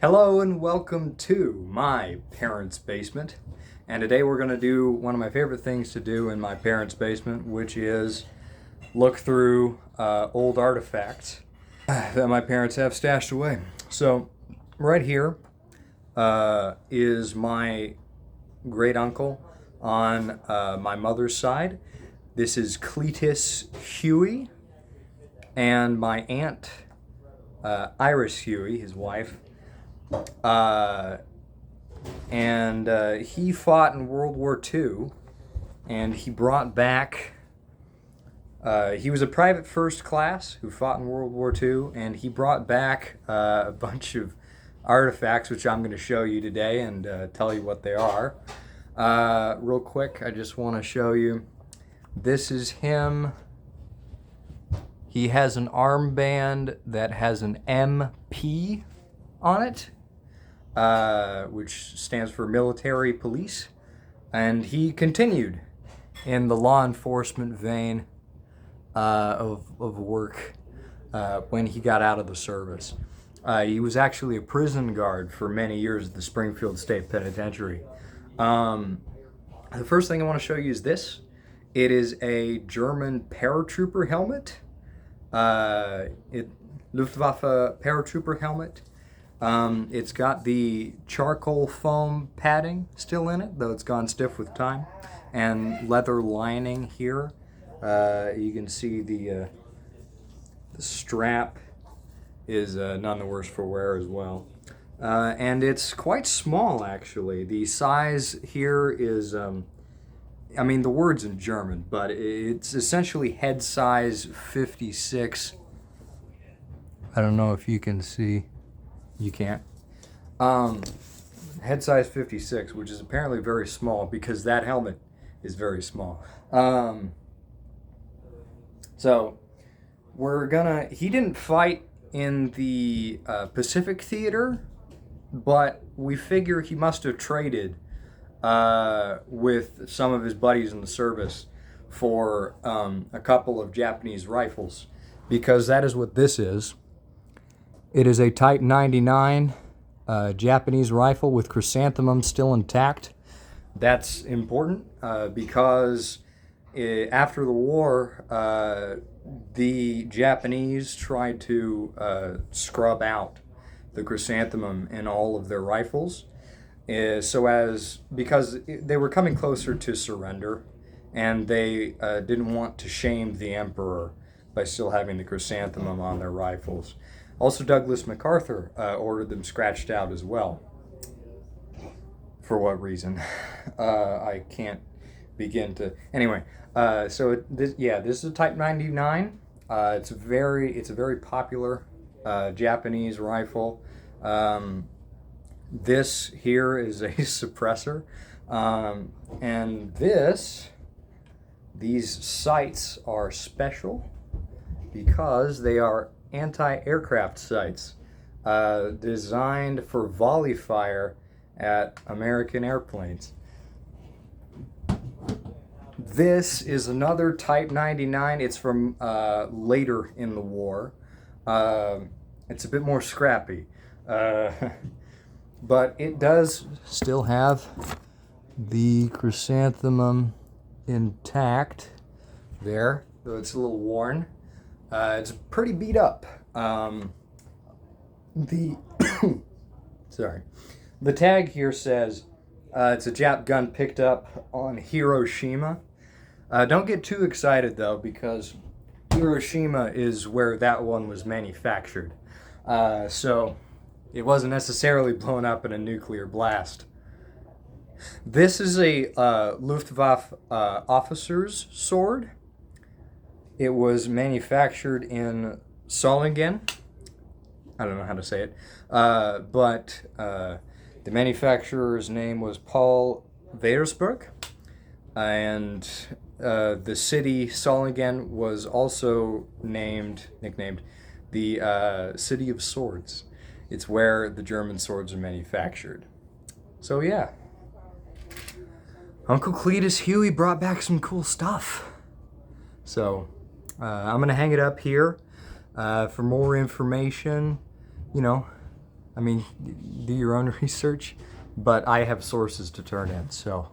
Hello and welcome to my parents' basement. And today we're going to do one of my favorite things to do in my parents' basement, which is look through old artifacts that my parents have stashed away. So right here is my great uncle on my mother's side. This is Cletis Huey, and my aunt Iris Huey, his wife. He fought in World War II, and he brought back. He was a private first class who fought in World War II, and he brought back a bunch of artifacts, which I'm going to show you today and tell you what they are. Real quick, I just want to show you. This is him. He has an armband that has an MP on it, which stands for military police, and he continued in the law enforcement vein of work when he got out of the service. He was actually a prison guard for many years at the Springfield State Penitentiary. The first thing I want to show you is this. It is a German paratrooper helmet. Luftwaffe paratrooper helmet. It's got the charcoal foam padding still in it, though it's gone stiff with time, and leather lining here. You can see the strap is none the worse for wear as well. And it's quite small, actually. The size here is, the word's in German, but it's essentially head size 56. I don't know if you can see. You can't. Head size 56, which is apparently very small because that helmet is very small. So he didn't fight in the Pacific Theater, but we figure he must have traded with some of his buddies in the service for a couple of Japanese rifles, because that is what this is. It is a Type 99 Japanese rifle with chrysanthemum still intact. That's important because after the war, the Japanese tried to scrub out the chrysanthemum in all of their rifles, because they were coming closer to surrender, and they didn't want to shame the emperor by still having the chrysanthemum on their rifles. Also, Douglas MacArthur ordered them scratched out as well. For what reason? I can't begin to. Anyway, this is a Type 99. It's a very popular Japanese rifle. This here is a suppressor, and these sights are special because they are anti-aircraft sights designed for volley fire at American airplanes. This is another Type 99. It's from later in the war. It's a bit more scrappy, but it does still have the chrysanthemum intact there, though it's a little worn. It's pretty beat up. The tag here says it's a Jap gun picked up on Hiroshima. Don't get too excited though, because Hiroshima is where that one was manufactured. So it wasn't necessarily blown up in a nuclear blast. This is a Luftwaffe officer's sword. It was manufactured in Solingen. I don't know how to say it, but the manufacturer's name was Paul Weiersberg, and the city Solingen was also nicknamed the City of Swords. It's where the German swords are manufactured. So yeah, Uncle Cletis Huey brought back some cool stuff. So I'm going to hang it up here for more information. I mean, do your own research, but I have sources to turn in, so